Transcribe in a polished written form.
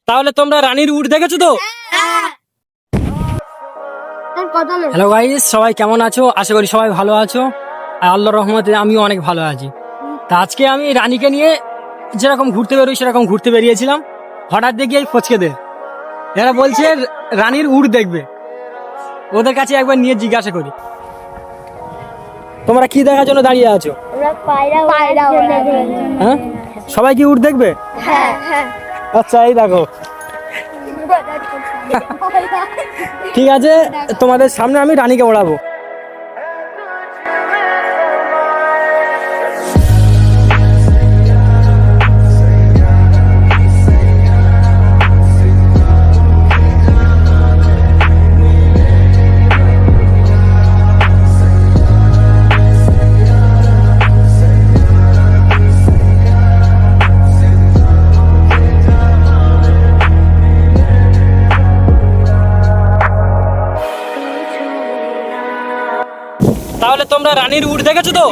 তাহলে তোমরা রানীর উট দেখেছো তো? হ্যালো গাইস, সবাই কেমন আছো? আশা করি সবাই ভালো আছো। আর আল্লাহর রহমতে আমিও অনেক ভালো আছি। তা আজকে আমি রানীকে নিয়ে যেরকম ঘুরতে বেরোই সেরকম ঘুরতে বেরিয়েছিলাম। হঠাৎ দেখি এই ফচকেদের এরা বলছে রানীর উট দেখবে। ওদের কাছে একবার নিয়ে জিজ্ঞাসা করি, তোমরা কি দেখার জন্য দাঁড়িয়ে আছো? হ্যাঁ, সবাই কি উট দেখবে? আচ্ছা, এই দেখো, ঠিক আছে, তোমাদের সামনে আমি রানীকে ওড়াবো। তাহলে তোমরা রানীর উট দেখেছো তো?